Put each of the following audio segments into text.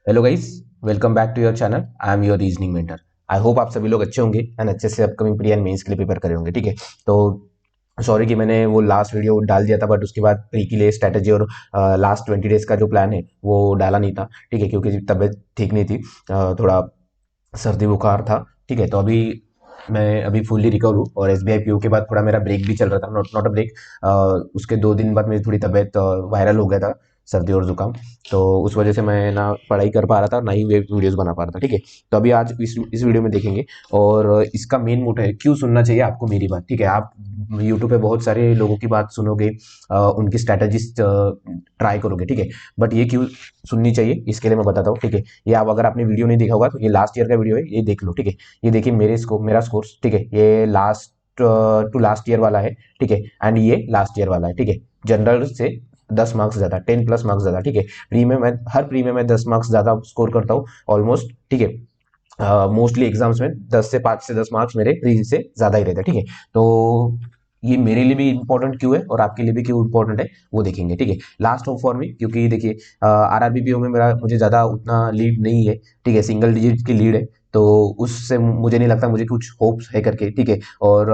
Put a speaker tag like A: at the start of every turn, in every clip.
A: Hello guys, welcome back to your channel. I am your reasoning mentor. I hope आप सभी लोग अच्छे होंगे एंड अच्छे से अपकमिंग प्री एंड मेंस के लिए प्रिपेयर करे होंगे। ठीक है, तो सॉरी कि मैंने वो लास्ट वीडियो डाल दिया था, बट उसके बाद प्री के लिए स्ट्रैटेजी और लास्ट 20 डेज का जो प्लान है वो डाला नहीं था। ठीक है, क्योंकि तबीयत ठीक नहीं थी, थोड़ा सर्दी बुखार था। ठीक है, तो अभी मैं अभी फुल्ली रिकवर हूँ और एसबीआई पीओ के बाद थोड़ा मेरा ब्रेक भी चल रहा था, नॉट नॉट अ ब्रेक। उसके 2 दिन बाद मेरी थोड़ी तबीयत वायरल हो गया था, सर्दी और जुकाम। तो उस वजह से मैं ना पढ़ाई कर पा रहा था, ना ही वीडियोस बना पा रहा था। ठीक है, तो अभी आज इस वीडियो में देखेंगे और इसका मेन मोटिव है क्यों सुनना चाहिए आपको मेरी बात। ठीक है, आप यूट्यूब पे बहुत सारे लोगों की बात सुनोगे, उनकी स्ट्रैटेजीज ट्राई करोगे। ठीक है, बट ये क्यों सुननी चाहिए इसके लिए मैं बताता हूँ। ठीक है, ये आप अगर आपने वीडियो नहीं देखा होगा तो ये लास्ट ईयर का वीडियो है, ये देख लो। ठीक है, ये देखिए मेरा स्कोर्स। ठीक है, ये लास्ट टू लास्ट ईयर वाला है। ठीक है, एंड ये लास्ट ईयर वाला है। ठीक है, जनरल से 10 मार्क्स ज्यादा, 10+ मार्क्स ज्यादा। ठीक है, प्री में मैं हर प्री में मैं 10 मार्क्स ज्यादा स्कोर करता हूँ ऑलमोस्ट। ठीक है, मोस्टली एग्जाम्स में 5 से 10 मार्क्स मेरे प्री से ज्यादा ही रहते हैं। ठीक है, तो ये मेरे लिए भी इंपॉर्टेंट क्यों है और आपके लिए भी क्यों इंपॉर्टेंट है वो देखेंगे। ठीक है, लास्ट होप फॉर मी, क्योंकि देखिए आरआरबीपीओ में मेरा मुझे ज्यादा उतना लीड नहीं है। ठीक है, सिंगल डिजिट की लीड है, तो उससे मुझे नहीं लगता मुझे कुछ होप्स है करके। ठीक है, और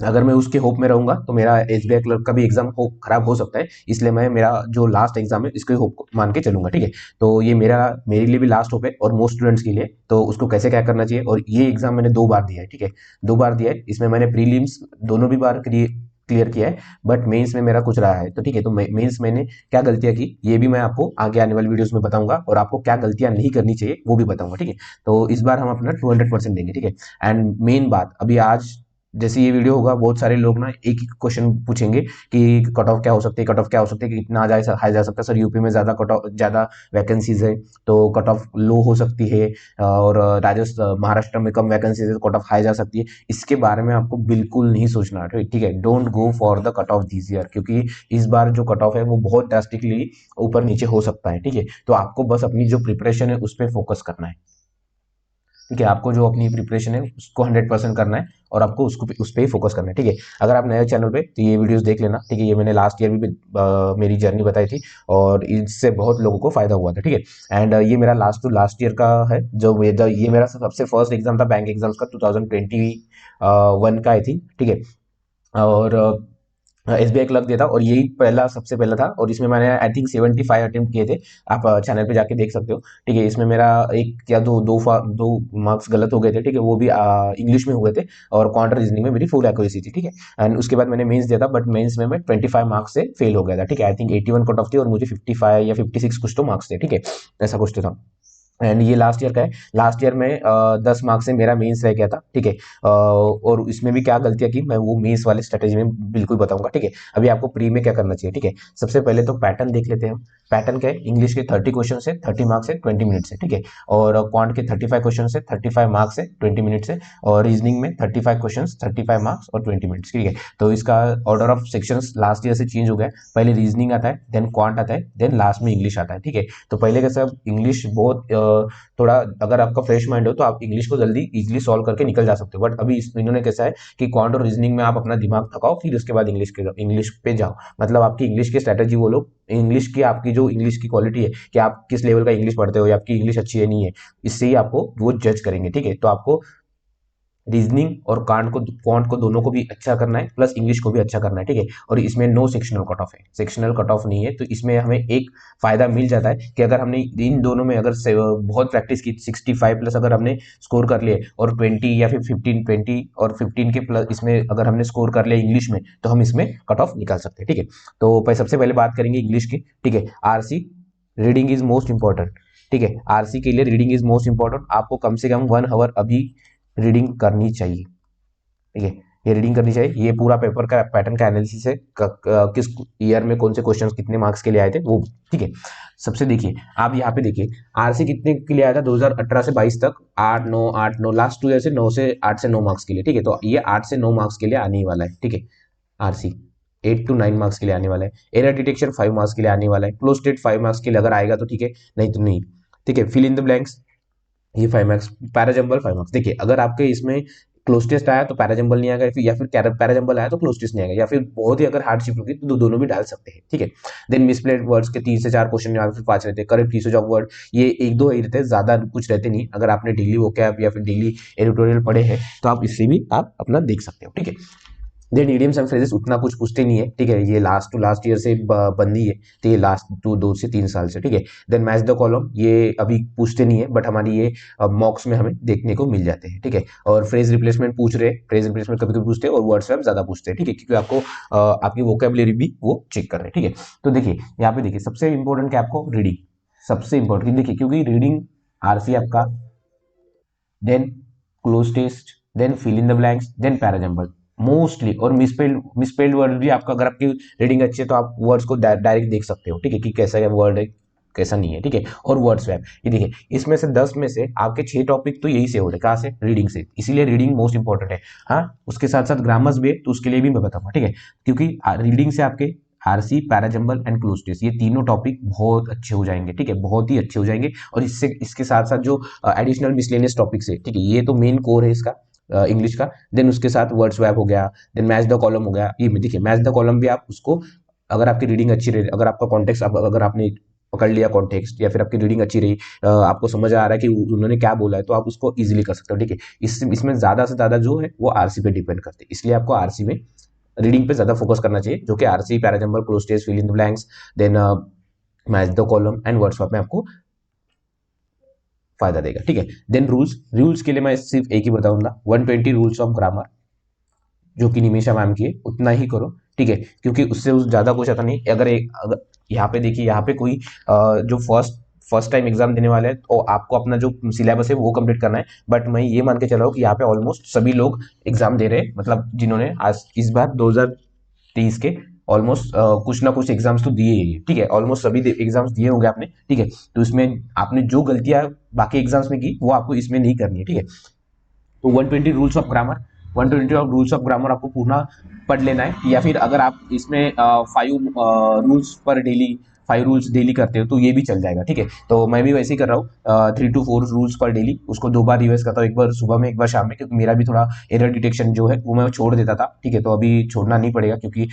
A: अगर मैं उसके होप में रहूंगा तो मेरा एसबीआई क्लर्क का भी एग्जाम खराब हो सकता है, इसलिए मैं मेरा जो लास्ट एग्जाम है इसके होप को मान के चलूंगा। ठीक है, तो ये मेरे लिए भी लास्ट होप है और मोस्ट स्टूडेंट्स के लिए। तो उसको कैसे क्या करना चाहिए, और ये एग्जाम मैंने 2 बार दिया है। ठीक है, 2 बार दिया है, इसमें मैंने प्रीलिम्स दोनों भी बार क्लियर किया है, बट मेंस में मेरा कुछ रहा है। तो ठीक है, तो मेंस मैंने क्या गलतियां की ये भी मैं आपको आगे आने वाली वीडियोस में बताऊंगा, और आपको क्या गलतियां नहीं करनी चाहिए वो भी बताऊंगा। ठीक है, तो इस बार हम अपना 200% देंगे। ठीक है, एंड मेन बात अभी आज जैसे ये वीडियो होगा, बहुत सारे लोग ना एक ही क्वेश्चन पूछेंगे कि कट ऑफ क्या हो सकती है, कट ऑफ क्या हो सकती है, कि कितना हाई जा सकता है। सर यूपी में ज्यादा कट ऑफ, ज्यादा वैकेंसीज है तो कट ऑफ लो हो सकती है, और राजस्थान महाराष्ट्र में कम वैकेंसीज है तो कट ऑफ हाई जा सकती है। इसके बारे में आपको बिल्कुल नहीं सोचना। ठीक है, don't go for the cut off this year, क्योंकि इस बार जो कट ऑफ है वो बहुत ड्रास्टिकली ऊपर नीचे हो सकता है। ठीक है, तो आपको बस अपनी जो प्रिपरेशन है उस पर फोकस करना है। ठीक है, आपको जो अपनी प्रिपरेशन है उसको 100% करना है, और आपको उस पर ही फोकस करना है। ठीक है, अगर आप नए चैनल पे तो ये वीडियोस देख लेना। ठीक है, ये मैंने लास्ट ईयर भी मेरी जर्नी बताई थी और इससे बहुत लोगों को फायदा हुआ था। ठीक है, एंड ये मेरा लास्ट टू लास्ट ईयर का है, ये मेरा सबसे फर्स्ट एग्जाम था बैंक एग्जाम्स का, 2021 का आई थिंक। ठीक है, और एसबीआई क्लर्क दिया था और यही सबसे पहला था, और इसमें मैंने आई थिंक 75 अटेम्प्ट किए थे। आप चैनल पे जाके देख सकते हो। ठीक है, इसमें मेरा एक या दो मार्क्स गलत हो गए थे। ठीक है, वो भी इंग्लिश में हुए थे, और क्वांट रीजनिंग में मेरी फुल एक्यूरेसी थी। ठीक है, एंड उसके बाद मैंने मेंस दिया था, बट मेंस में मैं 25 मार्क्स से फेल हो गया था। ठीक है, आई थिंक 81 कट ऑफ थी और मुझे 55 या 56 कुछ तो मार्क्स थे। ठीक है, ऐसा कुछ तो था। एंड ये लास्ट ईयर का है, लास्ट ईयर में 10 मार्क्स से मेरा मेंस रह गया था। ठीक है, और इसमें भी क्या गलतियां की मैं वो मेंस वाले स्ट्रेटेजी में बिल्कुल बताऊंगा। ठीक है, अभी आपको प्री में क्या करना चाहिए। ठीक है, सबसे पहले तो पैटर्न देख लेते हैं हम। पैटर्न क्या है, इंग्लिश के 30 क्वेश्चन है, 30 मार्क्स है, 20 मिनट से। ठीक है, और क्वांट के 35 क्वेश्चन है, 35 मार्क्स है, 20 मिनट से। और रीजनिंग में 35 क्वेश्चन, 35 मार्क्स और 20 मिनट्स। ठीक है, तो इसका order of sections last year से चेंज हो गया है। पहले रीजनिंग आता है, देन क्वांट आता है, देन लास्ट में इंग्लिश आता है। ठीक है, तो पहले कैसा इंग्लिश बहुत थोड़ा, अगर आपका फ्रेश माइंड हो तो आप इंग्लिश को जल्दी इजीली सॉल्व करके निकल जा सकते हो, बट अभी इन्होंने कैसा है कि क्वांट और रीजनिंग में आप अपना दिमाग थकाओ, फिर उसके बाद इंग्लिश पे जाओ। मतलब आपकी इंग्लिश की स्ट्रेटेजी वो लोग, इंग्लिश की आपकी जो इंग्लिश की क्वालिटी है कि आप किस लेवल का इंग्लिश पढ़ते हो या आपकी इंग्लिश अच्छी है नहीं है, इससे ही आपको वो जज करेंगे। ठीक है, तो आपको रीजनिंग और क्वांट को दोनों को भी अच्छा करना है, प्लस इंग्लिश को भी अच्छा करना है। ठीक है, और इसमें नो सेक्शनल कट ऑफ है, सेक्शनल कट ऑफ नहीं है, तो इसमें हमें एक फायदा मिल जाता है कि अगर हमने इन दोनों में अगर बहुत प्रैक्टिस की, 65+ अगर हमने स्कोर कर लिए, और 20 या फिर 15, 20 और 15 के प्लस इसमें अगर हमने स्कोर कर लिया इंग्लिश में, तो हम इसमें कट ऑफ निकाल सकते हैं। ठीक है, तो सबसे पहले बात करेंगे इंग्लिश की। ठीक है, RC reading is most important. ठीक है, आरसी के लिए रीडिंग इज मोस्ट इंपॉर्टेंट, आपको कम से कम 1 आवर अभी रीडिंग करनी चाहिए। ठीक है, ये रीडिंग करनी चाहिए। ये पूरा पेपर का पैटर्न का एनालिसिस है, किस ईयर में कौन से क्वेश्चंस कितने मार्क्स के लिए आए थे वो। ठीक है, सबसे देखिए, आप यहाँ पे देखिए आरसी कितने के लिए आया था 2018 से 22 तक, 8 9 लास्ट 2 ईयर से 9 से 8 से 9 मार्क्स के लिए। ठीक है, तो ये 8 से 9 मार्क्स के लिए आने वाला है। ठीक है, आरसी 8 to 9 मार्क्स के लिए आने वाला है। एरर डिटेक्शन 5 मार्क्स के लिए आने वाला है। क्लोज स्टेट 5 मार्क्स के लिए अगर आएगा तो ठीक है, नहीं तो नहीं। ठीक है, फिल इन द ब्लैंक्स ये 5 मार्क्स, पैराजंबल 5 मार्क्स। देखिए, अगर आपके इसमें क्लोज टेस्ट आया तो पैराजंबल नहीं आएगा, या फिर पैराजंबल आया तो क्लोज टेस्ट नहीं आएगा, या फिर बहुत ही अगर हार्डशिप होगी तो दोनों भी डाल सकते हैं, ठीक है। देन मिसप्लेड वर्ड्स के 3 से 4 क्वेश्चन या फिर 5 रहते हैं। करेक्ट यूसेज ऑफ वर्ड, ये 1-2 ही रहते हैं, ज्यादा कुछ रहते नहीं। अगर आपने डेली वोकैब या फिर डेली एडिटोरियल पढ़े हैं तो आप इससे भी आप अपना देख सकते हो, ठीक है। देन इडियम्स एंड फ्रेजेस उतना कुछ पूछते नहीं है, ठीक है, ये लास्ट टू लास्ट ईयर से बंदी है, तो ये लास्ट 2 से 3 साल से, ठीक है। देन मैच द कॉलम, ये अभी पूछते नहीं है, बट हमारी ये मॉक्स में हमें देखने को मिल जाते हैं, ठीक है। और फ्रेज रिप्लेसमेंट पूछ रहे, फ्रेज रिप्लेसमेंट कभी कभी पूछते हैं, और वर्ड स्वैप ज्यादा पूछते हैं, ठीक है, क्योंकि आपको आपकी वोकेबलरी भी वो चेक कर रहे हैं, ठीक है। तो देखिए यहाँ पे देखिए सबसे इंपॉर्टेंट क्या आपको रीडिंग, सबसे इंपॉर्टेंट देखिए, क्योंकि रीडिंग आरसी आपका, then cloze test, then fill in the blanks, then parajumble mostly, और मिसपेल्ड वर्ड भी आपका, अगर आपकी रीडिंग अच्छी है तो आप वर्ड्स को डायरेक्ट देख सकते हो, ठीक है, कि कैसा वर्ड है कैसा नहीं है, ठीक है। और वर्ड स्वैप, ये देखिए इसमें से 10 में से आपके 6 टॉपिक तो यही से हो रहे, कहाँ से, रीडिंग से, इसीलिए रीडिंग मोस्ट इंपॉर्टेंट है। हाँ, उसके साथ साथ ग्रामर्स भी है, तो उसके लिए भी मैं बताऊंगा, ठीक है, क्योंकि रीडिंग से आपके RC, parajumble and cloze test, ये तीनों टॉपिक बहुत अच्छे हो जाएंगे, ठीक है, बहुत ही अच्छे हो जाएंगे। और इससे इसके साथ साथ जो एडिशनल मिसलेनियस टॉपिक्स है, ठीक है, ये तो मेन कोर है इसका इंग्लिश का। देन उसके साथ वर्ड स्वैप हो गया, देन मैच द कॉलम हो गया, ये देखिए मैच द कॉलम भी आप उसको, अगर आपकी रीडिंग अच्छी रही, अगर आपका कॉन्टेक्स्ट, अगर आपने पकड़ लिया कॉन्टेक्स्ट, या फिर आपकी रीडिंग अच्छी रही, आपको समझ आ रहा है कि उन्होंने क्या बोला है, तो आप उसको इजीली कर सकते हो, ठीक है। इसमें ज्यादा से ज्यादा जो है वो आरसी पे डिपेंड करते हैं, इसलिए आपको आरसी में रीडिंग पे ज्यादा फोकस करना चाहिए, जो कि RC, parajumble, cloze test, fill in the blanks, then match the column and word swap में आपको फायदा देगा, ठीक है। देन रूल्स, रूल्स के लिए मैं सिर्फ एक ही बताऊंगा, 120 रूल्स ऑफ ग्रामर, जो कि निमिषा मैम की है, उतना ही करो, ठीक है, क्योंकि उससे ज्यादा कुछ आता नहीं। अगर यहाँ पे देखिए, यहाँ पे कोई जो फर्स्ट टाइम एग्जाम देने वाले हैं, तो आपको अपना जो सिलेबस है वो कंप्लीट करना है, बट मैं ये मान के चला हूँ कि यहाँ पे ऑलमोस्ट सभी लोग एग्जाम दे रहे हैं, मतलब जिन्होंने आज इस बार 2023 के ऑलमोस्ट कुछ ना कुछ एग्जाम्स तो दिए ही, ठीक है, ऑलमोस्ट सभी एग्जाम्स दिए होंगे आपने, ठीक है। तो इसमें आपने जो गलतियां बाकी एग्जाम्स में की वो आपको इसमें नहीं करनी है, ठीक है। तो 120 rules of grammar, 120 of rules of grammar आपको पूरा पढ़ लेना है, या फिर अगर आप इसमें 5 रूल्स पर डेली, 5 रूल्स डेली करते हो तो ये भी चल जाएगा, ठीक है। तो मैं भी वैसे ही कर रहा हूँ, 3 to 4 रूल्स पर डेली, उसको 2 बार रिवाइज करता हूँ, एक बार सुबह में एक बार शाम में, क्योंकि मेरा भी थोड़ा एरर डिटेक्शन जो है वो मैं छोड़ देता था, ठीक है, तो अभी छोड़ना नहीं पड़ेगा, क्योंकि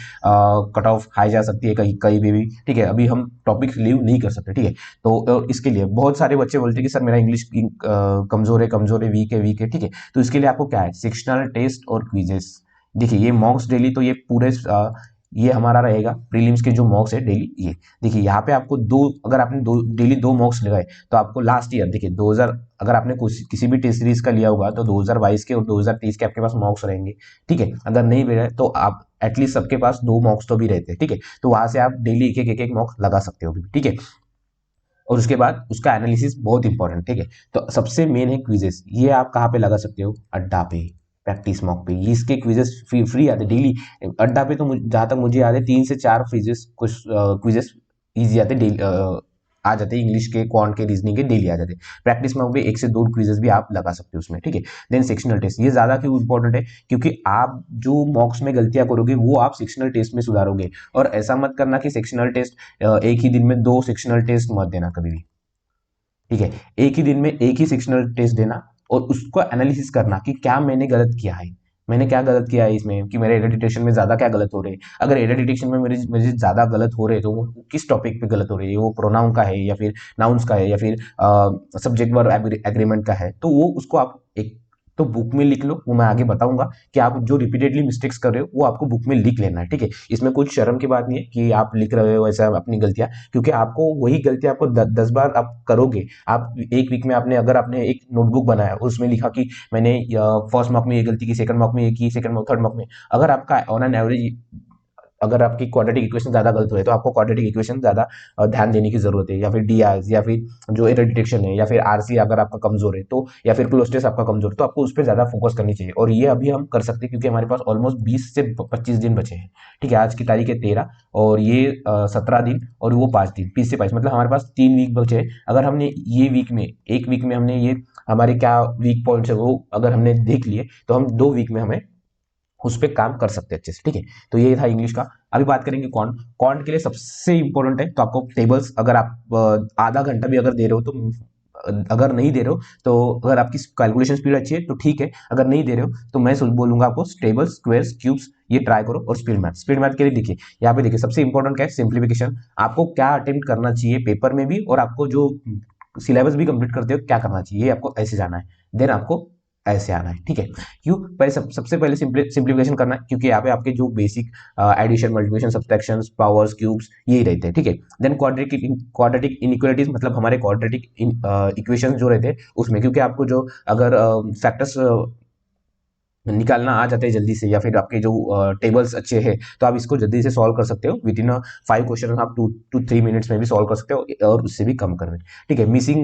A: कट ऑफ हाई जा सकती है कहीं कहीं भी, ठीक है, अभी हम टॉपिक लीव नहीं कर सकते, ठीक है। तो इसके लिए बहुत सारे बच्चे बोलते हैं कि सर मेरा इंग्लिश कमजोर है, वीक है, ठीक है। तो इसके लिए आपको क्या है, सेक्शनल टेस्ट और क्विजेस। देखिए ये मॉक्स डेली, तो ये पूरे ये हमारा रहेगा प्रीलिम्स के जो मॉक्स है डेली, ये देखिए यहाँ पे आपको अगर आपने डेली 2 मॉक्स लगाए, तो आपको लास्ट ईयर देखिए 2000, अगर आपने किसी भी टेस्ट सीरीज का लिया होगा तो 2022 के और 2023 के आपके पास मॉक्स रहेंगे, ठीक है। अगर नहीं भी रहे तो आप एटलीस्ट सबके पास 2 मॉक्स तो भी रहते हैं, ठीक है। तो वहां से आप डेली एक मॉक्स लगा सकते हो, ठीक है। और उसके बाद उसका एनालिसिस बहुत इंपॉर्टेंट, ठीक है। तो सबसे मेन है क्विजेस, ये आप कहाँ पे लगा सकते हो, अड्डा पे, प्रैक्टिस मॉक पे, ये इसके क्विजेस फ्री आते डेली। अड्डा पे तो जहां तक मुझे याद है 3 से 4 क्विजेस, कुछ क्विजेस इजी आते डेली, आ जाते हैं, इंग्लिश के, क्वांट के, रीजनिंग के डेली आ जाते हैं। प्रैक्टिस मॉक पे 1 से 2 क्विजेस भी आप लगा सकते हो उसमें, ठीक है। देन सेक्शनल टेस्ट, ये ज्यादा क्यों इंपॉर्टेंट है, क्योंकि आप जो मॉक्स में गलतियां करोगे वो आप सेक्शनल टेस्ट में सुधारोगे। और ऐसा मत करना कि सेक्शनल टेस्ट एक ही दिन में 2 सेक्शनल टेस्ट मत देना कभी भी, ठीक है। एक ही दिन में एक ही सेक्शनल टेस्ट देना, और उसको एनालिसिस करना कि क्या मैंने गलत किया है, मैंने क्या गलत किया है इसमें, कि मेरे एरर डिटेक्शन में ज्यादा क्या गलत हो रहे हैं। अगर एरर डिटेक्शन में मेरे मुझे ज्यादा गलत हो रहे हैं तो वो किस टॉपिक पे गलत हो रही है, वो प्रोनाउन का है या फिर नाउन्स का है या फिर सब्जेक्ट वर्ब एग्रीमेंट का है, तो वो उसको आप एक तो बुक में लिख लो, वो मैं आगे बताऊंगा कि आप जो रिपीटेडली मिस्टेक्स कर रहे हो वो आपको बुक में लिख लेना है, ठीक है। इसमें कुछ शर्म की बात नहीं है कि आप लिख रहे हो ऐसा अपनी गलतियां, क्योंकि आपको वही गलतियां आपको 10 बार आप करोगे। आप एक वीक में आपने, अगर आपने एक नोटबुक बनाया और उसमें लिखा कि मैंने फर्स्ट मॉक में ये गलती की, सेकंड मॉक में ये की, सेकंड मॉक, थर्ड मॉक में, अगर आपका ऑन एन एवरेज, अगर आपकी क्वाड्रेटिक इक्वेशन ज्यादा गलत हुए तो आपको क्वाड्रेटिक इक्वेशन ज्यादा ध्यान देने की जरूरत है, या फिर डीआईज, या फिर जो एरर डिटेक्शन है, या फिर आरसी अगर आपका कमजोर है तो, या फिर क्लोज टेस्ट आपका कमजोर है, तो आपको उस पर ज्यादा फोकस करनी चाहिए। और ये अभी हम कर सकते हैं क्योंकि हमारे पास ऑलमोस्ट 20 से 25 दिन बचे हैं, ठीक है। आज की तारीख है 13, और ये 17 दिन, और वो 5 दिन, 20 से 22, मतलब हमारे पास 3 वीक बचे हैं। अगर हमने ये वीक में, एक वीक में हमने ये हमारे क्या वीक पॉइंट्स है वो अगर हमने देख लिए, तो हम 2 वीक में हमें उस पर काम कर सकते हैं अच्छे से, ठीक है। तो ये था इंग्लिश का। अभी बात करेंगे क्वांट। क्वांट के लिए सबसे इंपॉर्टेंट है, तो आपको टेबल्स, अगर आप आधा घंटा भी अगर दे रहे हो तो अगर नहीं दे रहे हो तो अगर आपकी कैलकुलेशन स्पीड अच्छी है तो ठीक है, अगर नहीं दे रहे हो तो मैं बोलूंगा आपको टेबल्स, स्क्वायर्स, क्यूब्स ये ट्राई करो। और स्पीड मैथ के लिए देखिए यहाँ पे देखिए सबसे इंपॉर्टेंट क्या है, सिंप्लीफिकेशन। आपको क्या अटेम्प्ट करना चाहिए पेपर में भी, और आपको जो सिलेबस भी कंप्लीट करते हो क्या करना चाहिए, ये आपको ऐसे जाना है, देन आपको ऐसे आना है, ठीक है। क्यों पहले सबसे पहले सिंप्लीफिकेशन करना है, क्योंकि यहाँ पे आपके जो basic addition, multiplication, subtraction, powers, cubes यही रहते हैं, ठीक है। देन क्वाड्रेटिक इनइक्वालिटीज, मतलब हमारे क्वाड्रेटिक इक्वेशन जो रहते हैं उसमें, क्योंकि आपको जो अगर फैक्टर्स निकालना आ जाता है जल्दी से, या फिर आपके जो टेबल्स अच्छे हैं तो आप इसको जल्दी से सॉल्व कर सकते हो। विद इन 5 क्वेश्चन आप 2 to 3 मिनट्स में भी सॉल्व कर सकते हो, और उससे भी कम कर में, ठीक है। Missing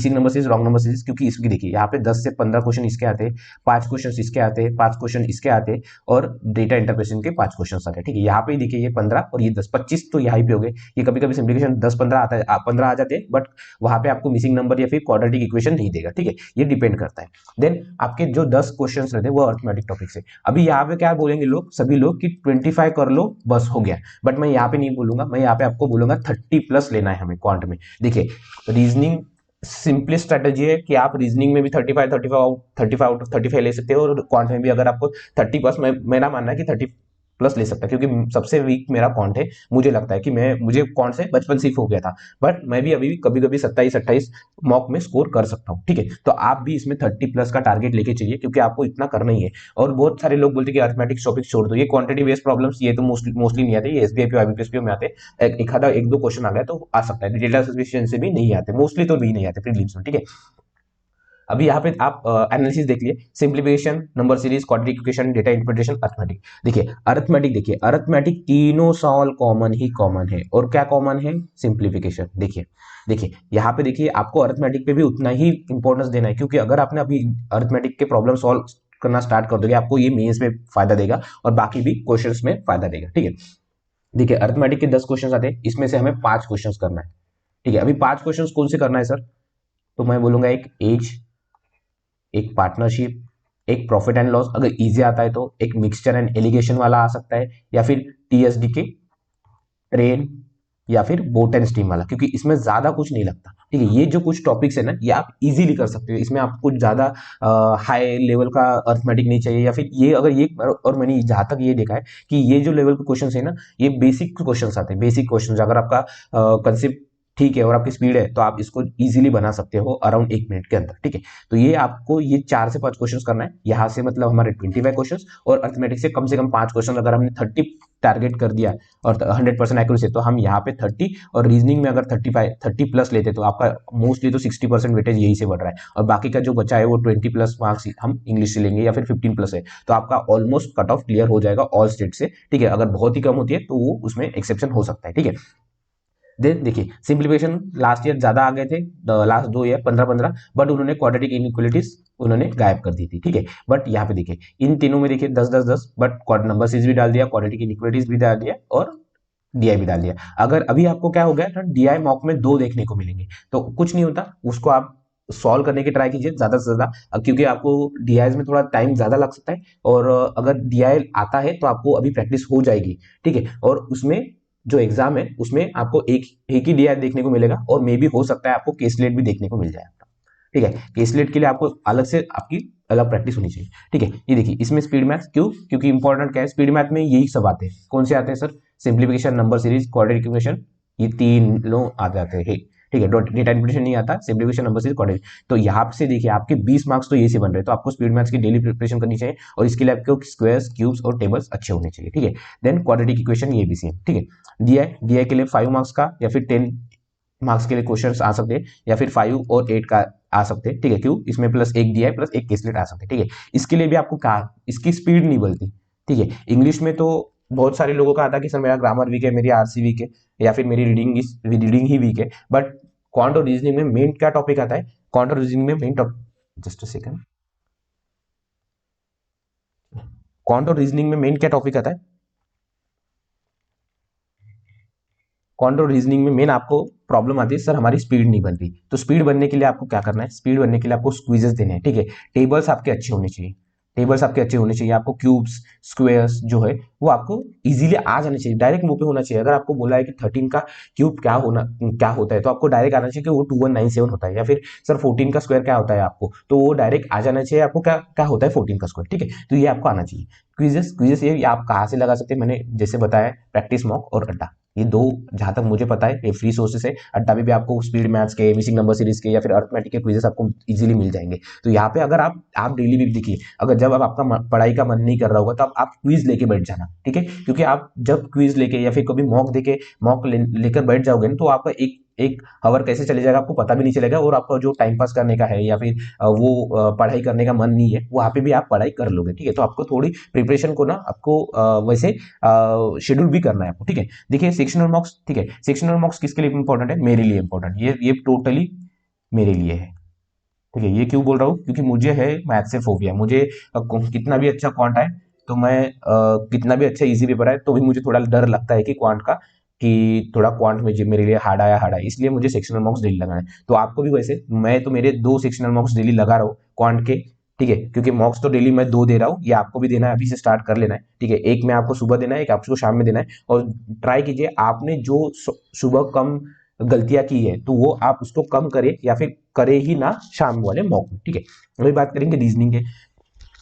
A: number series, wrong number series, क्योंकि इसकी देखिए यहाँ पे 10 से 15 क्वेश्चन इसके आते हैं, 5 क्वेश्चन इसके आते हैं, 5 क्वेश्चन इसके आते हैं, और डेटा इंटरप्रिटेशन के 5 क्वेश्चन आते हैं, ठीक है। यहाँ पे देखिए ये 15 और ये 10, 25 तो यहाँ पे हो गए। ये कभी कभी सिंप्लीफिकेशन 10-15 आता है, 15 आ जाते हैं, बट वहां पे आपको मिसिंग नंबर या फिर क्वाड्रेटिक इक्वेशन नहीं देगा, ठीक है। ये डिपेंड करता है। देन आपके जो 10 क्वेश्चन रहते हैं वो अर्थमेटिक टॉपिक से। अभी यहाँ पे क्या बोलेंगे लोग, सभी लोग कि 25 कर लो बस हो गया, बट मैं यहाँ पे नहीं बोलूंगा, मैं यहाँ पे आपको बोलूंगा 30+ लेना है हमें क्वांट में। देखिए रीजनिंग सिंपलेस्ट स्ट्रेटेजी है कि आप रीजनिंग में भी 35 ले सकते हो, और क्वांट में भी अगर आपको 30+, मेरा मानना है कि 30+ ले सकता है, क्योंकि सबसे वीक मेरा क्वांट है। मुझे लगता है कि मुझे क्वांट से बचपन से हो गया था, बट मैं भी अभी कभी कभी 27-28 मॉक में स्कोर कर सकता हूँ, ठीक है। तो आप भी इसमें 30+ का टारगेट लेके चलिए, क्योंकि आपको इतना करना ही है। और बहुत सारे लोग बोलते हैं कि अर्थमेटिक्स टॉपिक छोड़ दो, ये क्वांटिटी बेस्ड प्रॉब्लम्स ये तो मोस्टली नहीं आते, ये एसबीआई आईबीपीएस में आते, एक आधा 1-2 क्वेश्चन आ गया तो आ सकता है, डेटा सफिशिएंसी भी नहीं आते, मोस्टली तो भी नहीं आते प्रीलिम्स में, ठीक है। अभी यहाँ पे आप एनालिसिस देख लिए, simplification, number series, quadratic equation, data interpretation, arithmetic. देखिए अर्थमेटिक तीनों सॉल्व कॉमन ही कॉमन है, और क्या कॉमन है, सिंप्लीफिकेशन। देखिए यहाँ पे देखिए आपको अर्थमेटिक पे भी उतना ही इंपॉर्टेंस देना है, क्योंकि अगर आपने अभी अर्थमेटिक के प्रॉब्लम सॉल्व करना स्टार्ट कर दोगे, आपको ये मेंस में फायदा देगा और बाकी भी क्वेश्चंस में फायदा देगा, ठीक है। देखिए अर्थमेटिक के 10 क्वेश्चन आते हैं, इसमें से हमें 5 क्वेश्चन करना है, ठीक है। अभी 5 क्वेश्चन कौन से करना है सर, तो मैं बोलूंगा एक एज, एक पार्टनरशिप, एक प्रॉफिट एंड लॉस, अगर इजी आता है तो एक मिक्सचर एंड एलिगेशन वाला आ सकता है, या फिर टीएसडी के ट्रेन, या फिर बोट एंड स्टीम वाला, क्योंकि इसमें ज्यादा कुछ नहीं लगता, ठीक है। ये जो कुछ टॉपिक्स है ना, ये आप इजीली कर सकते हो, इसमें आपको कुछ ज्यादा हाई लेवल का अर्थमेटिक नहीं चाहिए, या फिर ये अगर ये, और मैंने जहां तक ये देखा है कि ये जो लेवल के क्वेश्चन है ना, ये बेसिक क्वेश्चन आते हैं, बेसिक क्वेश्चन। अगर आपका कंसेप्ट ठीक है और आपकी स्पीड है तो आप इसको इजीली बना सकते हो अराउंड 1 मिनट के अंदर, ठीक है। तो ये आपको ये 4 से 5 क्वेश्चन करना है, यहाँ से मतलब हमारे 25 क्वेश्चन, और अर्थमेटिक से कम 5 क्वेश्चन। अगर हमने 30 टारगेट कर दिया और 100% एक्यूरेसी, तो हम यहाँ पे 30, और रीजनिंग में अगर 30+ लेते तो आपका मोस्टली तो 60% वेटेज यही से बढ़ रहा है, और बाकी का जो बचा है वो 20+ मार्क्स हम इंग्लिश से लेंगे, या फिर 15+ है, तो आपका ऑलमोस्ट कट ऑफ क्लियर हो जाएगा ऑल स्टेट से, ठीक है। अगर बहुत ही कम होती है तो वो उसमें एक्सेप्शन हो सकता है, ठीक है। देखिए सिंप्लीफिकेशन लास्ट ईयर ज्यादा आ गए थे, लास्ट 2 ईयर 15-15, बट उन्होंने क्वाड्रेटिक इनइक्वालिटीज उन्होंने गायब कर दी थी, ठीक है। बट यहाँ पे देखिए इन तीनों में देखिए 10-10-10, बट नंबर सीरीज भी डाल दिया, क्वाड्रेटिक इनइक्वालिटीज भी डाल दिया, और डीआई भी डाल दिया। अगर अभी आपको क्या हो गया तो डीआई मॉक में 2 देखने को मिलेंगे, तो कुछ नहीं होता, उसको आप सॉल्व करने की ट्राई कीजिए ज्यादा से ज्यादा, क्योंकि आपको डीआई में थोड़ा टाइम ज्यादा लग सकता है, और अगर डीआई आता है तो आपको अभी प्रैक्टिस हो जाएगी, ठीक है। और उसमें जो एग्जाम है उसमें आपको एक ही डीआई देखने को मिलेगा, और मे भी हो सकता है आपको केसलेट भी देखने को मिल जाए, ठीक है। केसलेट के लिए आपको अलग से आपकी अलग प्रैक्टिस होनी चाहिए, ठीक है। ये देखिए इसमें स्पीड मैथ, क्योंकि इंपॉर्टेंट क्या है, स्पीड मैथ में यही सब आते हैं। कौन से आते हैं sir, simplification, number series, quadratic equation, ये तीनों आ जाते हैं, ठीक है। डेटा इंटरप्रिटेशन नहीं आता, सिंप्लीफिकेशन, नंबर सीरीज, क्वाड्रेटिक। तो यहाँ से देखिए आपके 20 मार्क्स तो ये से बन रहे हैं, तो आपको स्पीड मैथ्स की डेली प्रिपरेशन करनी चाहिए, और इसके लिए आपको स्क्वायर्स, क्यूब्स और टेबल्स अच्छे होने चाहिए, ठीक है। देन क्वाड्रेटिक इक्वेशन ये भी सेम, ठीक है। डीआई के लिए 5 मार्क्स का या फिर 10 मार्क्स के लिए क्वेश्चन आ सकते हैं, या फिर 5 और 8 का आ सकते हैं, ठीक है। क्यों, इसमें प्लस एक डीआई प्लस एक केसलेट आ सकते हैं, ठीक है। इसके लिए भी आपको कहा इसकी स्पीड नहीं बढ़ती, ठीक है। इंग्लिश में तो बहुत सारे लोगों का आता है कि सर मेरा ग्रामर वीक है, मेरी आरसी वीक है, या फिर मेरी रीडिंग ही वीक है, बट क्वांट और रीजनिंग में मेन क्या टॉपिक आता है, क्वांट और रीजनिंग में main topic, just a second, quant और रीजनिंग में मेन क्या टॉपिक आता है, क्वांट और रीजनिंग में मेन आपको प्रॉब्लम आती है सर हमारी स्पीड नहीं बन रही। तो स्पीड बनने के लिए आपको क्या करना है, स्पीड बनने के लिए आपको क्विजेस देने हैं, ठीक है। टेबल्स आपके अच्छे होने चाहिए, टेबल्स आपके अच्छे होने चाहिए, आपको क्यूब्स स्क्वायर्स जो है वो आपको इजीली आ जाने चाहिए, डायरेक्ट मुंह पे होना चाहिए। अगर आपको बोला है कि 13 का क्यूब क्या होता है, तो आपको डायरेक्ट आना चाहिए कि वो 2197 होता है, या फिर सर 14 का स्क्वायर क्या होता है आपको, तो वो डायरेक्ट आ जाना चाहिए आपको क्या क्या होता है 14 का स्क्वायर, ठीक है। तो ये आपको आना चाहिए। क्विजेस क्विजेस ये आप कहाँ से लगा सकते हैं, मैंने जैसे बताया प्रैक्टिस मॉक और अड्डा, ये दो जहां तक मुझे पता है ये फ्री सोर्सेस है। अड्डा में भी आपको स्पीड मैथ्स के, मिसिंग नंबर सीरीज के या फिर अर्थमेटिक के क्विजेस आपको इजीली मिल जाएंगे। तो यहाँ पे अगर आप डेली भी देखिए, अगर जब अब आपका पढ़ाई का मन नहीं कर रहा होगा तो आप क्विज लेके बैठ जाना, ठीक है। क्योंकि आप जब क्विज लेके या फिर कभी मॉक देके मॉक लेकर बैठ जाओगे ना, तो आपका एक एक हवर कैसे चले जाएगा आपको पता भी नहीं चलेगा, और आपका जो टाइम पास करने का है या फिर पढ़ाई करने का मन नहीं है, वहां पे भी आप पढ़ाई कर लोगे, ठीक है। तो आपको थोड़ी प्रिपरेशन को ना आपको वैसे शेड्यूल भी करना है आपको, ठीक है। देखिए सेक्शनल मार्क्स, ठीक है, सेक्शनल मार्क्स किसके लिए इंपॉर्टेंट है, मेरे लिए इंपॉर्टेंट, ये टोटली मेरे लिए है, ठीक है। ये क्यों बोल रहा हूँ, क्योंकि मुझे है मैथ से फोबिया, मुझे कितना भी अच्छा क्वांट आए तो मैं कितना भी अच्छा इजी पेपर आए तो भी मुझे थोड़ा डर लगता है कि क्वांट का, कि थोड़ा क्वांट में मेरे लिए हार्ड आया, इसलिए मुझे सेक्शनल मार्क्स डेली लगाना है। तो आपको भी वैसे, मैं तो मेरे 2 सेक्शनल मार्क्स डेली लगा रहा हूँ क्वांट के, ठीक है। क्योंकि मार्क्स तो डेली मैं 2 दे रहा हूँ, ये आपको भी देना है, अभी से स्टार्ट कर लेना है, ठीक है। एक में आपको सुबह देना है, एक आपको शाम में देना है, और ट्राई कीजिए आपने जो सुबह कम गलतियां की है तो वो आप उसको कम करें, या फिर करे ही ना शाम वाले मॉक में, ठीक है। अभी बात करेंगे रीजनिंग के।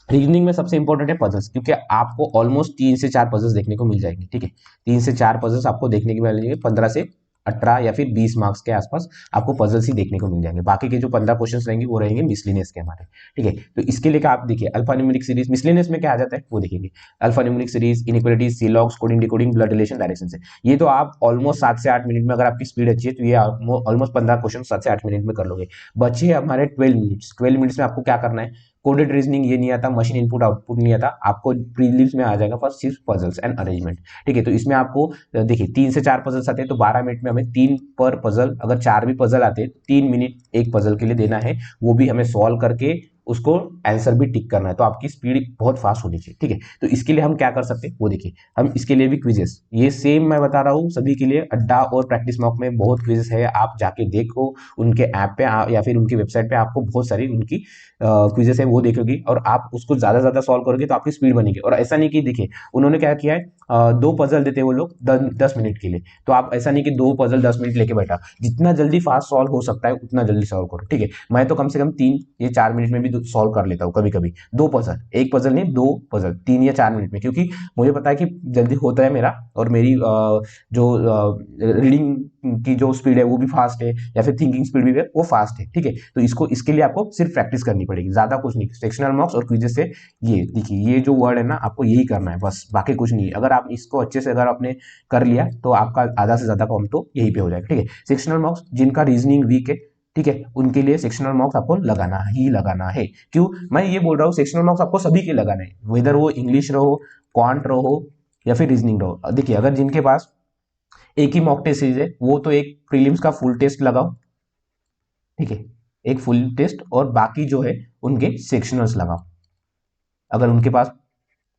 A: रीजनिंग में सबसे इंपॉर्टेंट है पजल्स, क्योंकि आपको ऑलमोस्ट 3 से 4 पजल्स देखने को मिल जाएंगे, ठीक है। 3 से 4 पजल्स आपको देखने को मिल जाएंगे, 15 से 18 या फिर 20 मार्क्स के आसपास आपको पजल्स ही देखने को मिल जाएंगे। बाकी के जो 15 क्वेश्चन रहेंगे वो रहेंगे मिसलिनियस के हमारे, ठीक है। तो इसके लिए आप देखिए अल्फा न्यूमेरिक सीरीज, मिसलिनियस में क्या आ जाता है वो देखेंगे। Alphanumeric series, inequalities, syllogisms, coding decoding, blood relation, direction से, ये तो आप ऑलमोस्ट 7 से 8 मिनट में, अगर आपकी स्पीड अच्छी है तो ये ऑलमोस्ट 15 क्वेश्चन 7 से 8 मिनट में कर लोगे। बचे हमारे 12 मिनट्स, 12 मिनट्स में आपको क्या करना है, कोडेड रीजनिंग ये नहीं आता, मशीन इनपुट आउटपुट नहीं आता आपको, प्रीलिम्स में आ जाएगा फर्स्ट सिर्फ पजल्स एंड अरेंजमेंट, ठीक है। तो इसमें आपको देखिए 3 से 4 पजल्स आते हैं, तो 12 मिनट में हमें 3 पर पजल, अगर 4 भी पजल आते हैं 3 मिनट एक पजल के लिए देना है, वो भी हमें सॉल्व करके उसको आंसर भी टिक करना है। तो आपकी स्पीड बहुत फास्ट होनी चाहिए, ठीक है। तो इसके लिए हम क्या कर सकते हैं वो देखिए, हम इसके लिए भी क्विजेस, ये सेम मैं बता रहा हूँ सभी के लिए, अड्डा और प्रैक्टिस मॉक में बहुत क्विजेस है, आप जाके देखो उनके ऐप पे या फिर उनकी वेबसाइट पे, आपको बहुत सारी उनकी क्विजेस है वो देखोगी, और आप उसको ज्यादा ज्यादा सॉल्व करोगे तो आपकी स्पीड बनेगी। और ऐसा नहीं कि देखिए उन्होंने क्या किया है, 2 पजल देते हैं वो लोग 10 मिनट के लिए, तो आप ऐसा नहीं कि 2 पजल 10 मिनट लेके बैठा, जितना जल्दी फास्ट सॉल्व हो सकता है उतना जल्दी सॉल्व करो, ठीक है। मैं तो कम से कम 3 या 4 मिनट में भी सॉल्व कर लेता हूँ कभी कभी 2 पजल, एक पजल नहीं 2 पजल 3 या 4 मिनट में, क्योंकि मुझे पता है कि जल्दी होता है मेरा, और मेरी जो रीडिंग की जो स्पीड है वो भी फास्ट है, या फिर थिंकिंग स्पीड भी है वो फास्ट है, ठीक है। तो इसको, इसके लिए आपको सिर्फ प्रैक्टिस करनी पड़ेगी, ज्यादा कुछ नहीं। सेक्शनल मार्क्स और क्विजेस से, ये देखिए ये जो वर्ड है ना आपको यही करना है बस, बाकी कुछ नहीं। अगर आप इसको अच्छे से अगर आपने कर लिया तो आपका आधा से ज्यादा काम तो यही पे हो जाएगा, ठीक है। सेक्शनल मार्क्स जिनका रीजनिंग वीक है, ठीक है, उनके लिए सेक्शनल मार्क्स आपको लगाना ही लगाना है। क्यों मैं ये बोल रहा हूँ, सेक्शनल मार्क्स आपको सभी के लगाना है, वेदर वो इंग्लिश रहो, क्वांट रहो, या फिर रीजनिंग रहो। देखिए अगर जिनके पास एक ही मॉक टेस्ट सीरीज है, वो तो एक प्रीलिम्स का फुल टेस्ट लगाओ, ठीक है, एक फुल टेस्ट, और बाकी जो है उनके सेक्शनल्स लगाओ, अगर उनके पास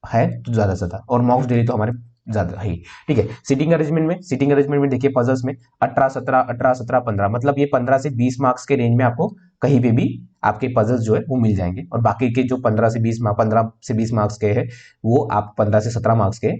A: है तो ज्यादा से ज्यादा, और मॉक्स डेली तो हमारे ज्यादा है, ठीक है। सीटिंग अरेंजमेंट में देखिए पजल्स में 18 17 मतलब ये 15 से 20 मार्क्स के रेंज में आपको कहीं पे भी आपके पजल्स जो है वो मिल जाएंगे, और बाकी के जो 15 से 20 मार्क्स के हैं वो आप 15 से 17 मार्क्स के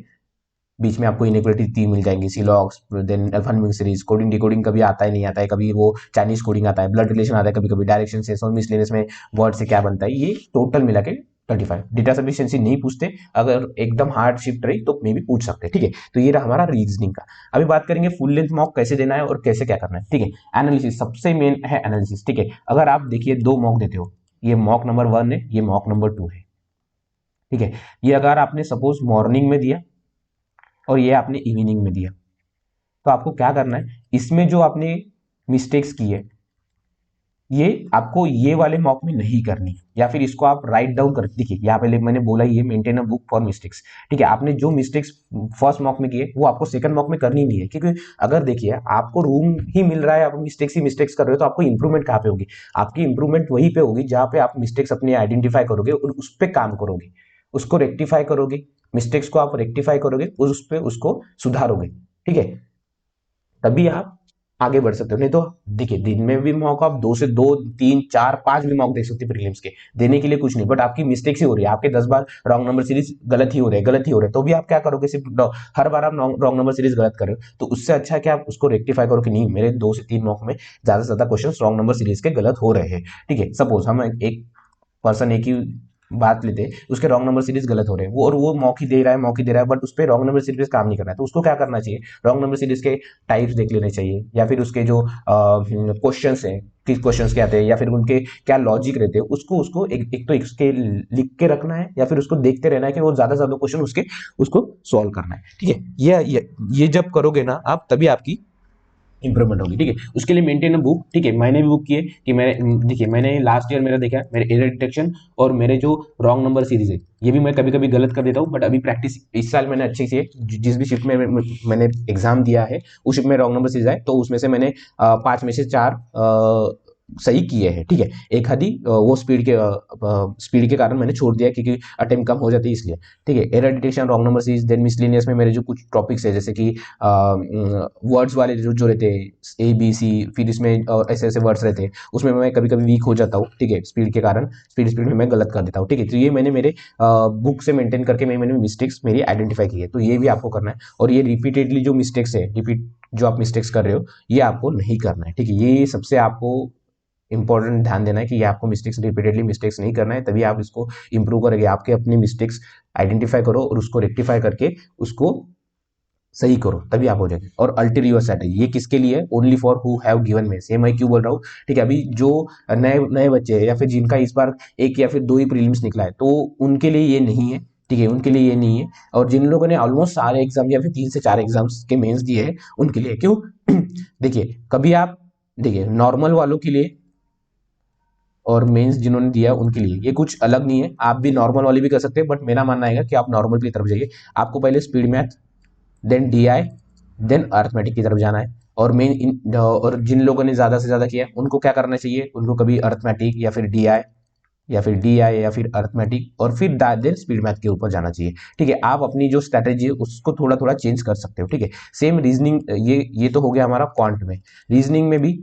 A: बीच में आपको इनइक्वालिटी 3 मिल जाएंगी, syllogisms, then alphanumeric series, coding decoding कभी आता है नहीं आता है, कभी वो चाइनीज कोडिंग आता है, ब्लड रिलेशन आता है कभी कभी, डायरेक्शन से, और मिसलेनियस में वर्ड से क्या बनता है, ये टोटल मिला के 35। डेटा सफिशिएंसी नहीं पूछते, अगर एकदम हार्ड शिफ्ट रही तो मे भी पूछ सकते हैं, ठीक है। तो ये रहा हमारा रीजनिंग का। अभी बात करेंगे फुल लेंथ मॉक कैसे देना है और कैसे क्या करना है, ठीक है। एनालिसिस सबसे मेन है, एनालिसिस, ठीक है। अगर आप देखिए 2 मॉक देते हो, ये मॉक नंबर 1 है, ये मॉक नंबर 2 है, ठीक है। ये अगर आपने सपोज मॉर्निंग में दिया और ये आपने इवनिंग में दिया, तो आपको क्या करना है, इसमें जो आपने मिस्टेक्स की है ये आपको ये वाले मॉक में नहीं करनी, या फिर इसको आप राइट डाउन कर, देखिए यहाँ पे मैंने बोला ये maintain a book for mistakes, ठीक है। आपने जो मिस्टेक्स फर्स्ट मॉक में किए वो आपको सेकंड मॉक में करनी नहीं है, क्योंकि अगर देखिए आपको रूम ही मिल रहा है, आप मिस्टेक्स कर रहे हो, तो आपको इंप्रूवमेंट कहाँ पे होगी, आपकी इंप्रूवमेंट वहीं पे होगी जहां पे आप मिस्टेक्स अपने आइडेंटिफाई करोगे और उस पर काम करोगे, उसको रेक्टिफाई करोगे, मिस्टेक्स को आप रेक्टिफाई करोगे, उस पर उसको सुधारोगे, ठीक है। तभी आप आगे बढ़ सकते हो। नहीं तो देखिए, दिन में भी मॉक आप 2 से 2, 3, 4, 5 भी मॉक दे सकते हो प्रीलिम्स के, देने के लिए कुछ नहीं, बट आपकी मिस्टेक्स ही हो रही है, आपके 10 बार रॉन्ग नंबर सीरीज गलत ही हो रहे हैं, गलत ही हो रहे हैं, तो भी आप क्या करोगे, सिर्फ हर बार आप रॉन्ग नंबर सीरीज गलत कर रहे हो, तो उससे अच्छा है कि आप उसको रेक्टिफाई करो कि नहीं, मेरे 2 से 3 मॉक में ज्यादा से ज्यादा क्वेश्चन रॉन्ग नंबर सीरीज के गलत हो रहे हैं। ठीक है, सपोज हम एक पर्सन एक ही बात लेते हैं, उसके रॉन्ग नंबर सीरीज गलत हो रहे हैं, वो और वो मौक ही दे रहा है, मौक ही दे रहा है, बट उस पर रॉन्ग नंबर सीरीज पे काम नहीं करना है, तो उसको क्या करना चाहिए, रॉन्ग नंबर सीरीज के टाइप्स देख लेने चाहिए, या फिर उसके जो क्वेश्चंस हैं, किस क्वेश्चंस के आते हैं, या फिर उनके क्या लॉजिक रहते हैं, उसको उसको एक तो इसके लिख के रखना है, या फिर उसको देखते रहना है कि वो ज्यादा से ज्यादा क्वेश्चन उसके उसको सॉल्व करना है। ठीक है, ये जब करोगे ना आप, तभी आपकी इंप्रूवमेंट होगी। ठीक है, उसके लिए मेंटेन अ बुक। ठीक है, मैंने भी बुक किए कि मैं देखिए, मैंने लास्ट ईयर मेरा देखा मेरे एरर डिटेक्शन और मेरे जो रॉन्ग नंबर सीरीज है, ये भी मैं कभी कभी गलत कर देता हूँ, बट अभी प्रैक्टिस इस साल मैंने अच्छे से, जिस भी शिफ्ट में मैंने एग्जाम दिया है, उस शिफ्ट में रॉन्ग नंबर सीरीज आए, तो उसमें से मैंने 5 में से 4 सही किए हैं। ठीक है, एक आधी वो स्पीड के कारण मैंने छोड़ दिया, क्योंकि अटेम्प्ट कम हो जाती है इसलिए। ठीक है, error detection, wrong number series, then miscellaneous में मेरे जो कुछ टॉपिक्स है, जैसे कि वर्ड्स वाले जो रहते हैं, ABC, फिर इसमें और ऐसे ऐसे वर्ड्स रहते हैं, उसमें मैं कभी कभी वीक हो जाता हूँ। ठीक है, स्पीड के कारण, स्पीड में मैं गलत कर देता हूँ। ठीक है, तो ये मैंने मेरे बुक से मेंटेन करके मैंने मिस्टेक्स मेरी आइडेंटिफाई की है, तो ये भी आपको करना है, और ये रिपीटेडली जो मिस्टेक्स है, रिपीट जो आप मिस्टेक्स कर रहे हो, ये आपको नहीं करना है। ठीक है, ये सबसे आपको इंपॉर्टेंट ध्यान देना है कि ये आपको मिस्टेक्स रिपीटेडली मिस्टेक्स नहीं करना है, तभी आप इसको इंप्रूव करेंगे। आपके अपनी मिस्टेक्स आइडेंटिफाई करो और उसको रेक्टिफाई करके उसको सही करो, तभी आप हो जाएंगे। और अल्टीरियर स्ट्रेटेजी, ये किसके लिए, only for who have given mains, ये मैं क्यों बोल रहा हूँ। ठीक है, अभी जो नए नए बच्चे हैं, या फिर जिनका इस बार एक या फिर 2 ही प्रीलिम्स निकला है, तो उनके लिए ये नहीं है। ठीक है, उनके लिए ये नहीं है, और जिन लोगों ने ऑलमोस्ट सारे एग्जाम या फिर 3 से 4 एग्जाम्स के मेंस दिए हैं, उनके लिए क्यों। देखिए, कभी आप देखिए, नॉर्मल वालों के लिए और मेंस जिन्होंने दिया उनके लिए ये कुछ अलग नहीं है, आप भी नॉर्मल वाले भी कर सकते हैं, बट मेरा मानना है कि आप नॉर्मल की तरफ जाइए। आपको पहले speed math, then DI, then arithmetic की तरफ जाना है। और और जिन लोगों ने ज्यादा से ज्यादा किया उनको क्या करना चाहिए, उनको कभी अर्थमेटिक या फिर DI, या फिर अर्थमेटिक, और फिर देन स्पीड मैथ के ऊपर जाना चाहिए। ठीक है, आप अपनी जो स्ट्रैटेजी है उसको थोड़ा थोड़ा चेंज कर सकते हो। ठीक है, सेम रीजनिंग, ये तो हो गया हमारा क्वांट में। रीजनिंग में भी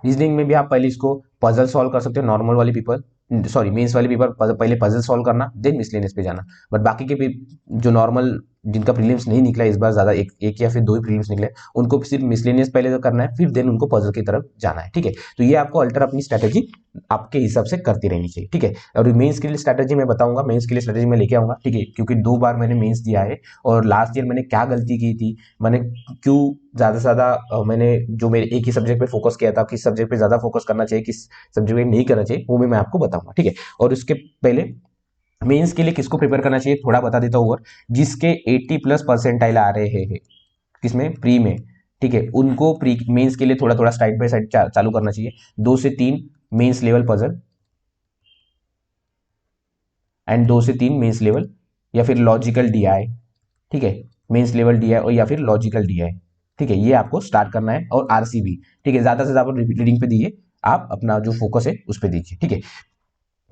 A: रीजनिंग में भी आप पहले इसको पजल सॉल्व कर सकते हो, नॉर्मल वाले पीपल, सॉरी मेंस वाले पीपल, पहले पजल सॉल्व करना, देन मिसलेनियस पे जाना। बट बाकी के जो नॉर्मल, जिनका प्रीलिम्स नहीं निकला इस बार, ज्यादा एक या फिर 2 ही प्रीलिम्स निकले, उनको सिर्फ मिसलेनियस पहले तो करना है, फिर देन उनको पजल की तरफ जाना है। ठीक है, तो ये आपको अल्टर अपनी स्ट्रैटेजी आपके हिसाब से करती रहनी चाहिए। ठीक है, और मेंस के लिए स्ट्रैटेजी मैं बताऊंगा, मेंस के लिए स्ट्रैटेजी मैं लेके आऊंगा। ठीक है, क्योंकि 2 बार मैंने मेंस दिया है, और लास्ट ईयर मैंने क्या गलती की थी, मैंने क्यों ज्यादा से ज्यादा मैंने जो मेरे एक ही सब्जेक्ट पे फोकस किया था, किस सब्जेक्ट पे ज्यादा फोकस करना चाहिए, किस सब्जेक्ट पे नहीं करना चाहिए, वो भी मैं आपको बताऊंगा। ठीक है, और उसके पहले मेंस के लिए किसको प्रिपेयर करना चाहिए थोड़ा बता देता हूँ, और जिसके 80+ परसेंटाइल आ रहे हैं, किसमें, प्री में। ठीक है, उनको प्री मेंस के लिए थोड़ा थोड़ा साइड बाय साइड चालू करना चाहिए, 2 से 3 मेंस लेवल पजल, एंड 2 से 3 मेंस लेवल या फिर लॉजिकल DI। ठीक है, मेंस लेवल DI और या फिर लॉजिकल DI। ठीक है, ये आपको स्टार्ट करना है, और RCB। ठीक है, ज्यादा से ज्यादा रीडिंग पे दीजिए, आप अपना जो फोकस है उस पर दीजिए। ठीक है,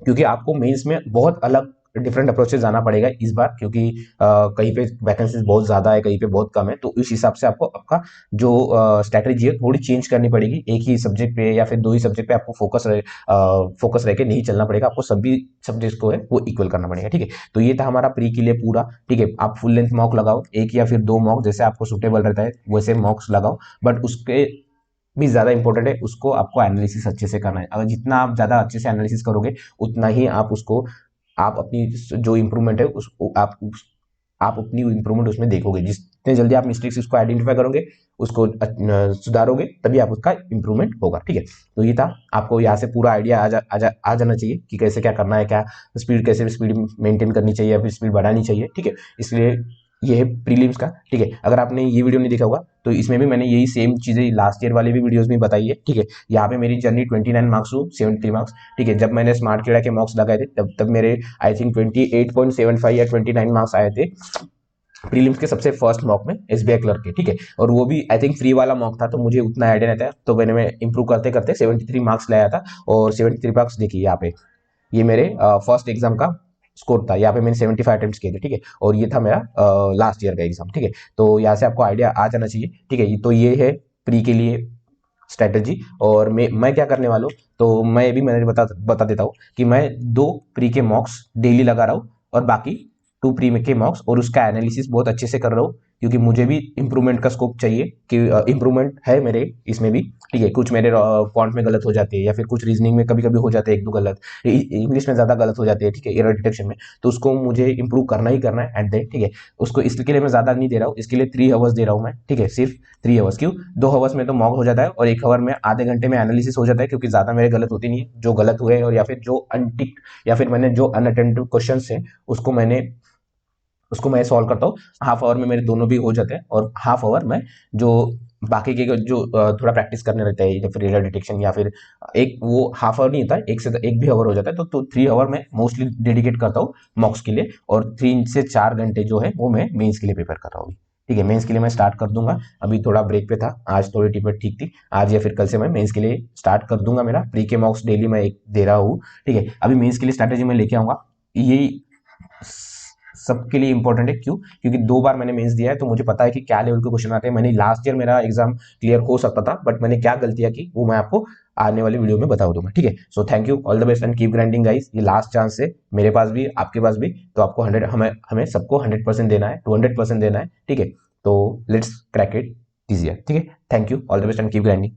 A: क्योंकि आपको मेंस में बहुत अलग डिफरेंट अप्रोच से जाना पड़ेगा इस बार, क्योंकि कहीं पे वैकेंसीज बहुत ज्यादा है, कहीं पे बहुत कम है, तो इस हिसाब से आपको आपका जो स्ट्रैटेजी है थोड़ी चेंज करनी पड़ेगी। एक ही सब्जेक्ट पे या फिर 2 ही सब्जेक्ट पे आपको फोकस रह के नहीं चलना पड़ेगा, आपको सभी सब्जेक्ट को है वो इक्वल करना पड़ेगा। ठीक है, तो ये था हमारा प्री के लिए पूरा। ठीक है, आप फुल लेंथ मॉक लगाओ, एक या फिर 2 मॉक, जैसे आपको सुटेबल रहता है वैसे मॉक्स लगाओ, बट उसके भी ज्यादा इंपॉर्टेंट है, उसको आपको एनालिसिस अच्छे से करना है। अगर जितना आप ज्यादा अच्छे से एनालिसिस करोगे, उतना ही आप उसको, आप अपनी जो इंप्रूवमेंट है आप अपनी इंप्रूवमेंट उसमें देखोगे। जितने जल्दी आप मिस्टेक्स उसको आइडेंटिफाई करोगे, उसको सुधारोगे, तभी आप उसका इंप्रूवमेंट होगा। ठीक है, तो ये था, आपको यहाँ से पूरा आइडिया आ जाना चाहिए कि कैसे क्या करना है, क्या स्पीड, कैसे स्पीड मेंटेन करनी चाहिए या फिर स्पीड बढ़ानी चाहिए। ठीक है, इसलिए ये है प्रीलिम्स का। ठीक है, अगर आपने ये वीडियो नहीं देखा होगा, तो इसमें भी मैंने यही सेम चीजें लास्ट ईयर वाली भी वीडियोस में बताई है। ठीक है, यहाँ पे मेरी जर्नी 29 मार्क्स टू 73 मार्क्स। ठीक है, जब मैंने स्मार्ट कीड़ा के मार्क्स लगाए थे, तब मेरे आई थिंक 28.75 या 29 मार्क्स आए थे प्रीलिम्स के सबसे फर्स्ट मॉक में, SBI क्लर्क के। ठीक है, और वो भी आई थिंक फ्री वाला मॉक था, तो मुझे उतना आइडिया नहीं था, तो मैं इंप्रूव करते करते 73 मार्क्स लाया था। और 73 मार्क्स देखिए यहाँ पे, ये मेरे फर्स्ट एग्जाम का स्कोर था। यहाँ पे मैंने 75 अटेम्प्ट किए थे। ठीक है, और ये था मेरा लास्ट ईयर का एग्जाम। ठीक है, तो यहाँ से आपको आइडिया आ जाना चाहिए। ठीक है, तो ये है प्री के लिए स्ट्रैटेजी। और मैं क्या करने वाला हूँ, तो मैं भी मैंने बता देता हूँ कि मैं 2 प्री के मॉक्स डेली लगा रहा हूँ और बाकी 2 प्री के मॉक्स, और उसका एनालिसिस बहुत अच्छे से कर रहा हूँ, क्योंकि मुझे भी इंप्रूवमेंट का स्कोप चाहिए कि इंप्रूवमेंट है मेरे इसमें भी, ठीक है। कुछ मेरे क्वांट में गलत हो जाती है, या फिर कुछ रीजनिंग में कभी कभी हो जाते हैं 1-2 गलत, इंग्लिश में ज्यादा गलत हो जाती है, ठीक है, एरर डिटेक्शन में। तो उसको मुझे इंप्रूव करना ही करना है एट द, ठीक है। उसको इसके लिए मैं ज्यादा नहीं दे रहा हूँ, इसके लिए 3 आवर्स दे रहा हूँ मैं, ठीक है, सिर्फ 3 आवर्स। क्यों? 2 आवर्स में तो मॉक हो जाता है और 1 आवर में आधे घंटे में एनालिसिस हो जाता है, क्योंकि ज्यादा मेरे गलत होती नहीं है। जो गलत हुए और या फिर जो अनटिक या फिर मैंने जो अनअटेम्प्टेड क्वेश्चन है उसको मैं सॉल्व करता हूँ। हाफ आवर में मेरे दोनों भी हो जाते हैं, और हाफ आवर में जो बाकी के जो थोड़ा प्रैक्टिस करने रहते हैं, या फिर एरर डिटेक्शन, या फिर एक वो हाफ आवर नहीं होता है, एक भी आवर हो जाता है, तो 3 आवर में मोस्टली डेडिकेट करता हूँ मॉक्स के लिए, और 3 से 4 घंटे जो है वो मैं मेंस के लिए प्रिपेयर कर रहा हूँ, ठीक है। मेंस के लिए मैं स्टार्ट कर दूंगा, अभी थोड़ा ब्रेक पे था, आज थोड़ी टिपेट ठीक थी, आज या फिर कल से मैं मेंस के लिए स्टार्ट कर दूंगा। मेरा प्री के मॉक्स डेली मैं एक दे रहा हूँ, ठीक है। अभी मेंस के लिए स्ट्रैटेजी मैं लेके आऊंगा, यही सबके लिए इंपॉर्टेंट है। क्यों? क्योंकि 2 बार मैंने मेंस दिया है, तो मुझे पता है कि क्या लेवल के क्वेश्चन आते हैं। मैंने लास्ट ईयर मेरा एग्जाम क्लियर हो सकता था, बट मैंने क्या गलतियां की वो मैं आपको आने वाली वीडियो में बता दूंगा, ठीक है। So thank you, all the best and keep grinding guys. ये लास्ट चांस है मेरे पास भी, आपके पास भी, तो आपको 100 हमें सबको 100% देना है, 200% देना है, ठीक है। तो लेट्स क्रैक इट इजियर, ठीक है। Thank you, all the best and keep grinding.